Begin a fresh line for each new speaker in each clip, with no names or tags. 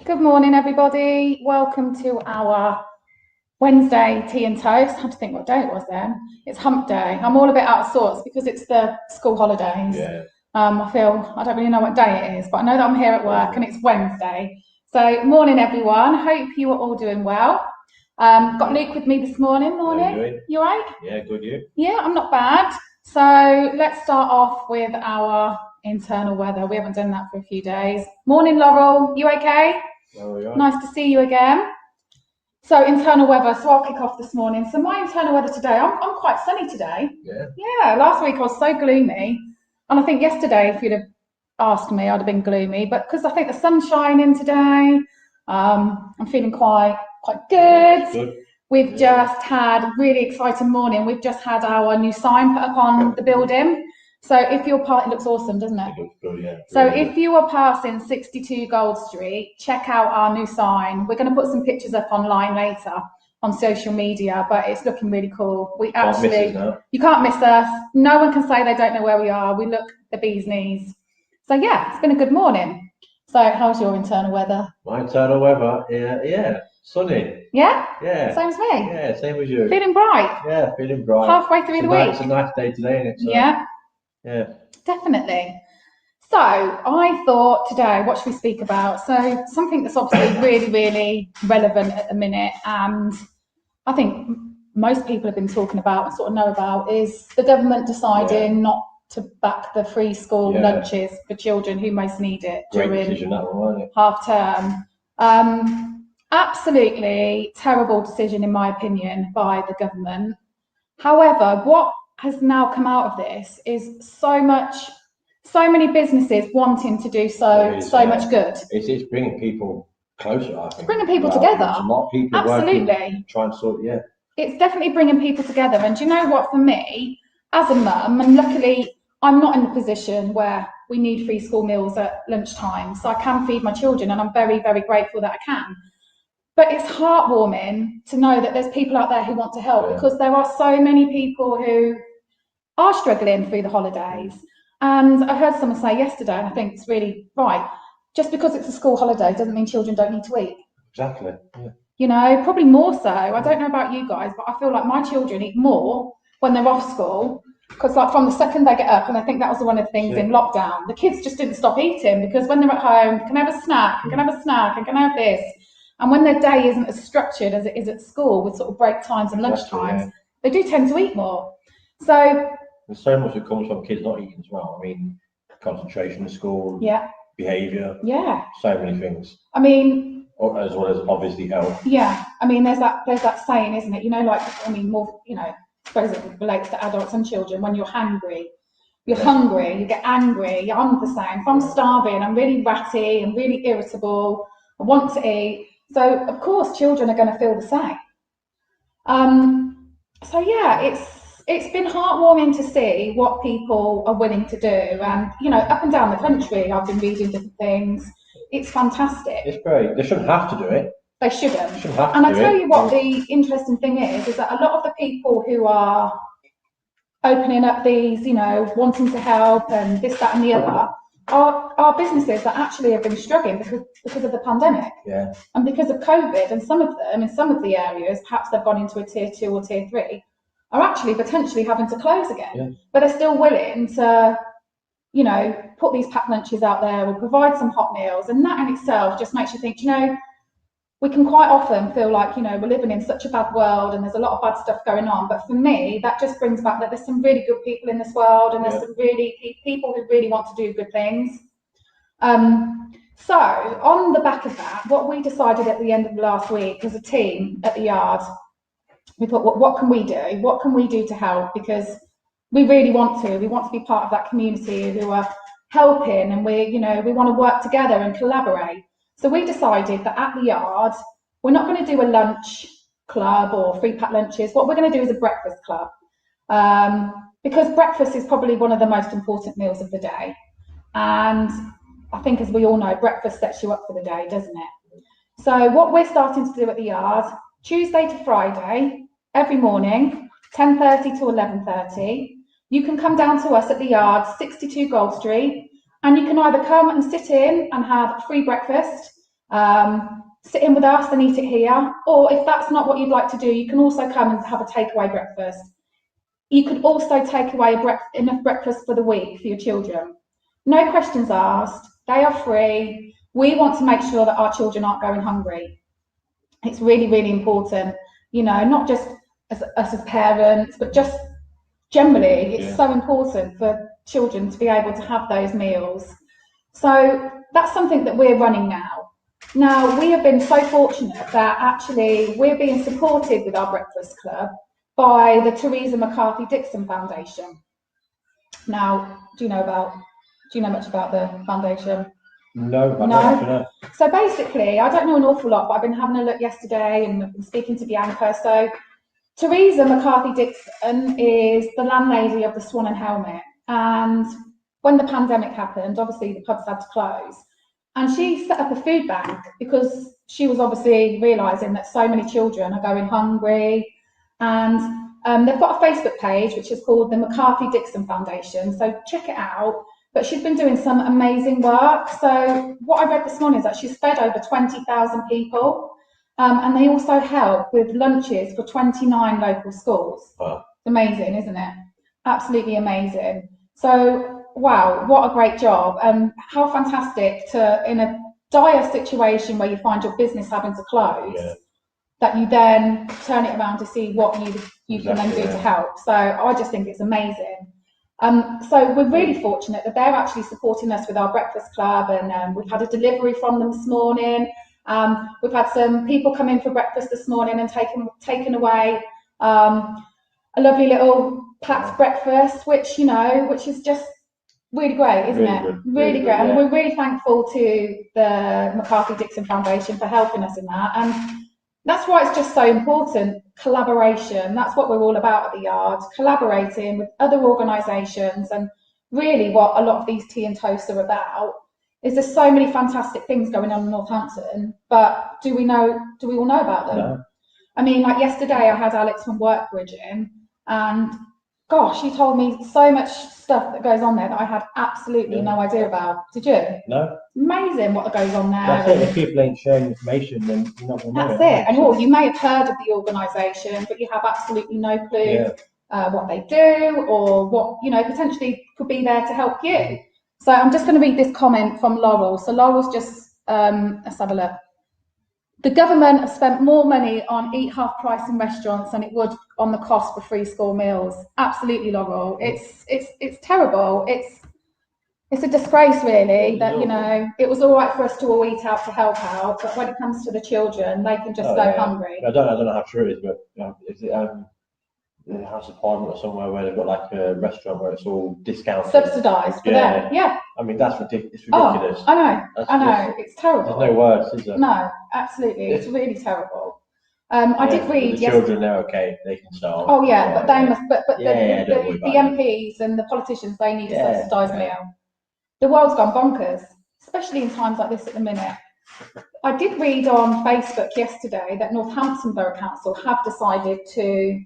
Good morning, everybody. Welcome to our Wednesday tea and toast. I had to think what day it was then. It's hump day. I'm all a bit out of sorts because it's the school holidays.
Yeah.
I don't really know what day it is, but I know that I'm here at work and it's Wednesday. So morning, everyone. Hope you are all doing well. Got Luke with me this morning. Morning.
How you doing?
You all right?
Yeah, good, you?
Yeah, I'm not bad. So let's start off with our internal weather. We haven't done that for a few days. Morning, Laurel. You okay?
Oh, yeah.
Nice to see you again. So internal weather, so I'll kick off this morning. So my internal weather today, I'm quite sunny today.
Yeah.
Yeah, last week I was so gloomy. And I think yesterday, if you'd have asked me, I'd have been gloomy. But because I think the sun's shining today, I'm feeling quite good.
Good.
We've just had a really exciting morning. We've just had our new sign put up on the building. So if you're it looks awesome, doesn't it?
It looks good, yeah.
So if you are passing 62 Gold Street, check out our new sign. We're going to put some pictures up online later on social media, but it's looking really cool.
You can't
miss us. No one can say they don't know where we are. We look the bee's knees. So yeah, it's been a good morning. So how's your internal weather?
My internal weather, yeah, sunny.
Yeah?
Yeah.
Same as me?
Yeah, same as you.
Feeling bright?
Yeah, feeling bright.
Halfway through the week?
It's a nice day today, isn't it? So,
yeah.
Yeah.
Definitely. So I thought today, what should we speak about? So something that's obviously really, really relevant at the minute, and I think most people have been talking about and sort of know about, is the government deciding not to back the free school lunches for children who most need it during half term. Absolutely terrible decision, in my opinion, by the government. However, what has now come out of this is so many businesses wanting to do so much good.
It's bringing people closer, I think.
It's bringing people together.
A lot of people
absolutely
trying to sort,
It's definitely bringing people together. And do you know what, for me, as a mum, and luckily I'm not in the position where we need free school meals at lunchtime, so I can feed my children, and I'm very, very grateful that I can. But it's heartwarming to know that there's people out there who want to help, because there are so many people who are struggling through the holidays. And I heard someone say yesterday, and I think it's really right, just because it's a school holiday doesn't mean children don't need to eat.
Exactly. Yeah.
You know, probably more so. I don't know about you guys, but I feel like my children eat more when they're off school, because like from the second they get up, and I think that was one of the things in lockdown, the kids just didn't stop eating, because when they're at home, can I have a snack, can I have a snack, and can I have this? And when their day isn't as structured as it is at school, with sort of break times and lunch times, they do tend to eat more. So
there's so much that comes from kids not eating as well. I mean, concentration in school, behaviour, so many things.
I mean,
as well as obviously health.
Yeah, I mean, there's that saying, isn't it? You know, like, I mean, more, you know, I suppose it relates to adults and children. When you're hungry, you get angry. I'm the same. If I'm starving, I'm really ratty and really irritable. I want to eat. So of course, children are going to feel the same. So yeah, it's been heartwarming to see what people are willing to do, and you know, up and down the country, I've been reading different things. It's fantastic.
It's great. They shouldn't have to do it.
They shouldn't.
They shouldn't have to
and I tell you what, the interesting thing is that a lot of the people who are opening up these, you know, wanting to help and this, that, and the other, are businesses that actually have been struggling because of the pandemic.
Yeah.
And because of COVID, and some of them, in some of the areas, perhaps they've gone into a tier 2 or tier 3, are actually potentially having to close again.
Yeah.
But they're still willing to, you know, put these packed lunches out there or provide some hot meals. And that in itself just makes you think, you know, we can quite often feel like, you know, we're living in such a bad world and there's a lot of bad stuff going on. But for me, that just brings back that there's some really good people in this world, and there's some really people who really want to do good things. So on the back of that, what we decided at the end of last week as a team at the yard, we thought, what can we do? What can we do to help? Because we really want to. We want to be part of that community who are helping, and we want to work together and collaborate. So we decided that at the yard, we're not going to do a lunch club or free packed lunches. What we're going to do is a breakfast club, because breakfast is probably one of the most important meals of the day. And I think, as we all know, breakfast sets you up for the day, doesn't it? So what we're starting to do at the yard, Tuesday to Friday, every morning, 10:30 to 11:30, you can come down to us at the yard, 62 Gold Street, and you can either come and sit in and have free breakfast, sit in with us and eat it here. Or if that's not what you'd like to do, you can also come and have a takeaway breakfast. You could also take away enough breakfast for the week for your children. No questions asked. They are free. We want to make sure that our children aren't going hungry. It's really, really important, you know, not just as us as parents, but just generally, it's so important for children to be able to have those meals. So that's something that we're running now. Now, we have been so fortunate that actually we're being supported with our breakfast club by the Teresa McCarthy Dixon Foundation. Now, do you know much about the foundation?
No.
So basically, I don't know an awful lot, but I've been having a look yesterday and I've been speaking to Bianca. So Teresa McCarthy Dixon is the landlady of the Swan and Helmet. And when the pandemic happened, obviously the pubs had to close. And she set up a food bank because she was obviously realising that so many children are going hungry. And they've got a Facebook page, which is called the McCarthy Dixon Foundation. So check it out. But she's been doing some amazing work. So what I read this morning is that she's fed over 20,000 people. And they also help with lunches for 29 local schools.
Wow.
Amazing, isn't it? Absolutely amazing. So, wow, what a great job. How fantastic to, in a dire situation where you find your business having to close, that you then turn it around to see what you can then do to help. So I just think it's amazing. So we're really fortunate that they're actually supporting us with our breakfast club, and we've had a delivery from them this morning. We've had some people come in for breakfast this morning and taken away a lovely little packed breakfast, which is just really great, isn't it? Really great. And we're really thankful to the McCarthy Dixon Foundation for helping us in that. And that's why it's just so important, collaboration. That's what we're all about at the Yard, collaborating with other organisations. And really what a lot of these tea and toasts are about is there's so many fantastic things going on in Northampton, but do we all know about them? No. I mean, like yesterday I had Alex from Workbridge in, and gosh, he told me so much stuff that goes on there that I had absolutely no idea about. Did you?
No.
It's amazing what goes on there.
That's it. If people ain't sharing information, then you're not going to know.
That's it. And you may have heard of the organisation, but you have absolutely no clue what they do or what potentially could be there to help you. So I'm just going to read this comment from Laurel. So Laurel's just let's have a look. The government has spent more money on eat half price in restaurants than it would on the cost for free school meals. Absolutely, Laurel. It's terrible. It's a disgrace, really, that it was all right for us to all eat out to help out, but when it comes to the children, they can just go hungry.
I don't know how true it is, but is it the House of Parliament or somewhere where they've got like a restaurant where it's all discounted,
subsidised for them? Yeah.
I mean, that's ridiculous. It's ridiculous.
Oh, I know. It's terrible.
There's no words, is there?
No, absolutely. It's really terrible. I did read.
The children, they're okay. They can start.
Oh yeah, but they must. But the MPs and the politicians, they need a subsidised meal. The world's gone bonkers, especially in times like this at the minute. I did read on Facebook yesterday that Northampton Borough Council have decided to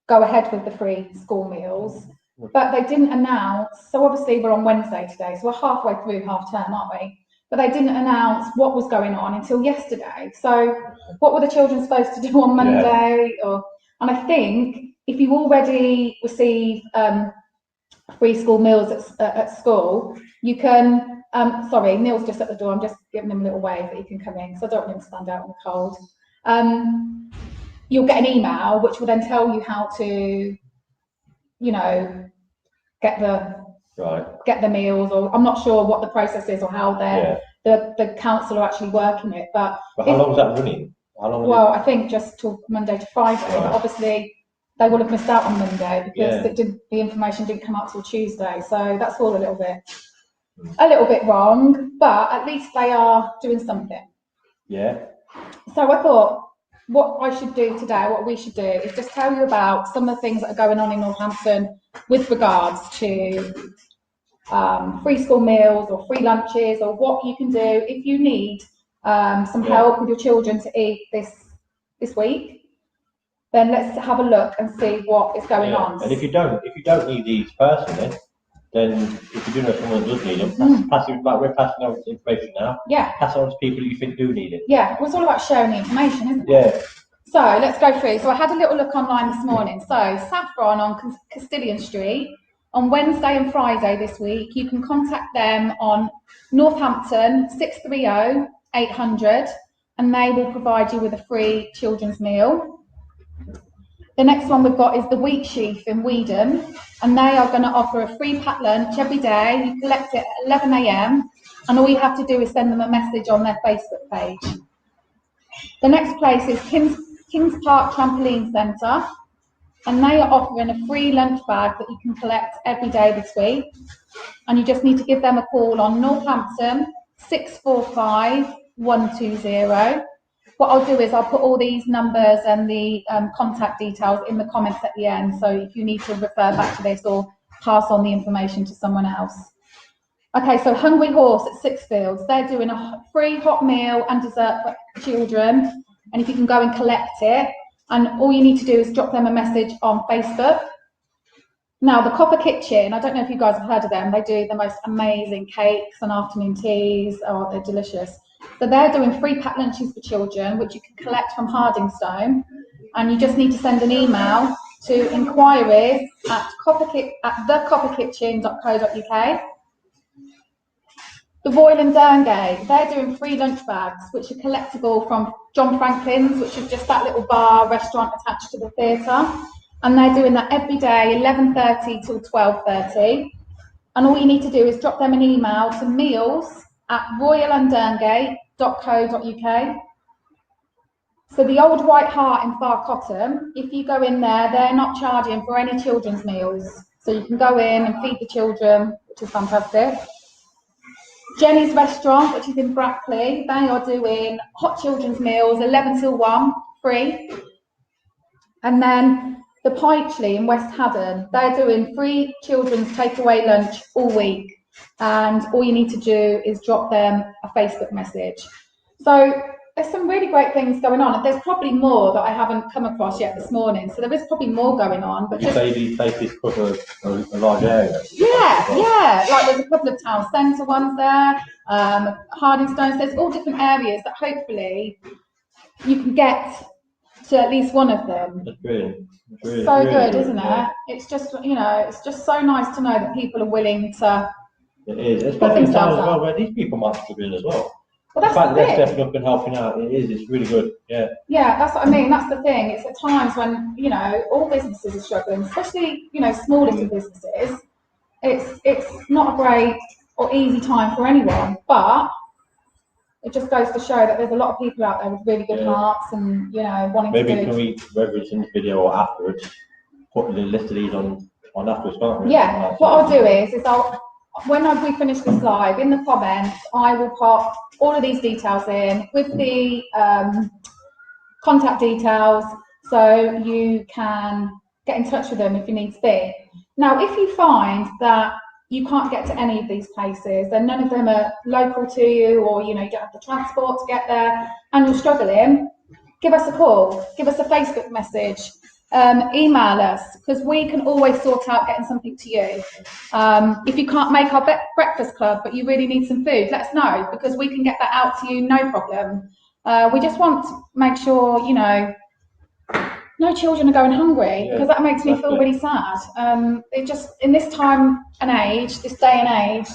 go ahead with the free school meals, but they didn't announce. So obviously we're on Wednesday today, so we're halfway through half term, aren't we? But they didn't announce what was going on until yesterday. So what were the children supposed to do on Monday? And I think if you already receive free school meals at school, you can. Sorry, Neil's just at the door. I'm just giving him a little wave that he can come in because I don't want him to stand out in the cold. You'll get an email which will then tell you how to, get the meals, or I'm not sure what the process is or how the council are actually working it. But
how long was that running?
I think just till Monday to Friday. Right. But obviously they will have missed out on Monday because the information didn't come out till Tuesday. So that's all a little bit wrong. But at least they are doing something. Yeah. So I thought, what I should do today, what we should do, is just tell you about some of the things that are going on in Northampton with regards to free school meals or free lunches, or what you can do if you need some help with your children to eat this week. Then let's have a look and see what is going on.
And if you don't need these personally, then if you do know someone that does need it, we're passing out information now.
Yeah.
Pass it on to people who you think do need it.
Yeah, well, it's all about sharing the information, isn't it?
Yeah.
So let's go through. So I had a little look online this morning. So Saffron on Castilian Street on Wednesday and Friday this week. You can contact them on Northampton 630 800, and they will provide you with a free children's meal. The next one we've got is the Wheat Sheaf in Weedon, and they are going to offer a free packed lunch every day. You collect it at 11 AM, and all you have to do is send them a message on their Facebook page. The next place is Kings Park Trampoline Centre, and they are offering a free lunch bag that you can collect every day this week. And you just need to give them a call on Northampton 645 120. What I'll do is I'll put all these numbers and the contact details in the comments at the end. So if you need to refer back to this or pass on the information to someone else. Okay, so Hungry Horse at Sixfields, they're doing a free hot meal and dessert for children. And if you can go and collect it, and all you need to do is drop them a message on Facebook. Now, the Copper Kitchen, I don't know if you guys have heard of them. They do the most amazing cakes and afternoon teas. Oh, they're delicious. So they're doing free packed lunches for children, which you can collect from Hardingstone. And you just need to send an email to inquiries at thecopperkitchen.co.uk. The Royal and Derngate, they're doing free lunch bags, which are collectible from John Franklin's, which is just that little bar restaurant attached to the theatre. And they're doing that every day, 11:30 till 12:30. And all you need to do is drop them an email to meals@royalandderngate.co.uk. So the Old White Hart in Far Cotton, if you go in there, they're not charging for any children's meals. So you can go in and feed the children, which is fantastic. Jenny's Restaurant, which is in Brackley, they are doing hot children's meals, 11 till 1, free. And then the Pytchley in West Haddon, they're doing free children's takeaway lunch all week. And all you need to do is drop them a Facebook message. So there's some really great things going on. There's probably more that I haven't come across yet this morning. So there is probably more going on. But
you say these places cover a large area?
Yeah. Like there's a couple of town centre ones there. Hardingstone, there's all different areas that hopefully you can get to at least one of them.
That's brilliant.
Really, so really good, isn't it? It's just, it's just so nice to know that people are willing to.
It is, especially in towns as well, where these people might struggle in as well.
Well, that's
the fact
the
that they're stepping up and helping out, it's really good. Yeah.
Yeah, that's what I mean. That's the thing. It's at times when all businesses are struggling, especially small little businesses. It's not a great or easy time for anyone, but it just goes to show that there's a lot of people out there with really good hearts and wanting
maybe
to do.
Can we, whether it's in the video or afterwards, put the list of these on afterwards, can't we?
Yeah. What I'll do is when we finish this live, in the comments, I will pop all of these details in with the contact details, so you can get in touch with them if you need to be. Now, if you find that you can't get to any of these places, and none of them are local to you, or you don't have the transport to get there, and you're struggling, give us a call, give us a Facebook message, email us, because we can always sort out getting something to you. If you can't make our breakfast club, but you really need some food, let us know, because we can get that out to you, no problem. We just want to make sure, no children are going hungry, because that makes me feel really sad. It just, in this time and age, this day and age,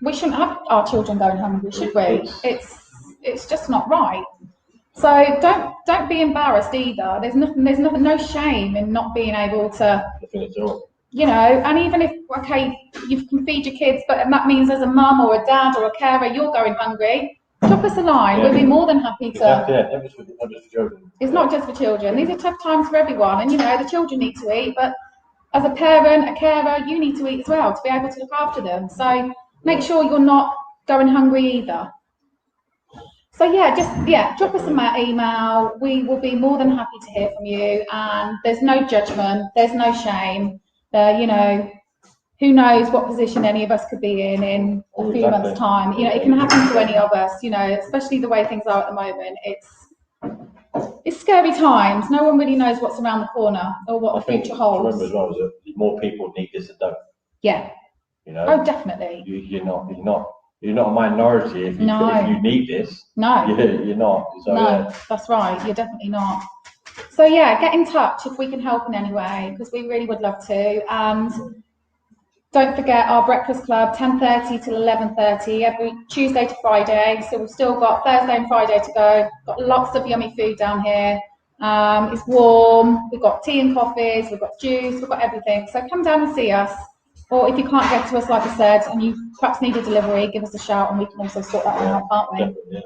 we shouldn't have our children going hungry, should we? It's just not right. So don't be embarrassed either. There's no shame in not being able to, and even if you can feed your kids, but that means as a mum or a dad or a carer you're going hungry, drop us a line. We'll be more than happy to. It's not just for children. These are tough times for everyone, and the children need to eat, but as a parent, a carer, you need to eat as well to be able to look after them. So make sure you're not going hungry either. So drop us an email. We will be more than happy to hear from you. And there's no judgment. There's no shame. Who knows what position any of us could be in a few months' time. It can happen to any of us. Especially the way things are at the moment. It's scary times. No one really knows what's around the corner or what the future holds.
Remember as well is that more people need this than don't.
Yeah.
You know.
Oh, definitely.
You're not a minority if you need this.
No.
You're not. So,
no, that's right. You're definitely not. So yeah, get in touch if we can help in any way, because we really would love to. And don't forget our breakfast club, 10:30 till 11:30 every Tuesday to Friday. So we've still got Thursday and Friday to go. Got lots of yummy food down here. It's warm. We've got tea and coffees. We've got juice. We've got everything. So come down and see us. Or if you can't get to us, like I said, and you perhaps need a delivery, give us a shout and we can also sort that out, can't we?
Yeah.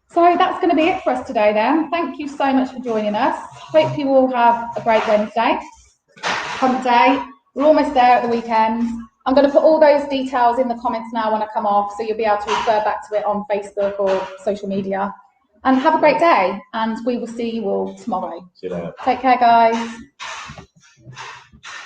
So that's going to be it for us today then. Thank you so much for joining us. Hope you all have a great Wednesday. Hump day. We're almost there at the weekend. I'm going to put all those details in the comments now when I come off, so you'll be able to refer back to it on Facebook or social media. And have a great day, and we will see you all tomorrow.
See you later.
Take care, guys.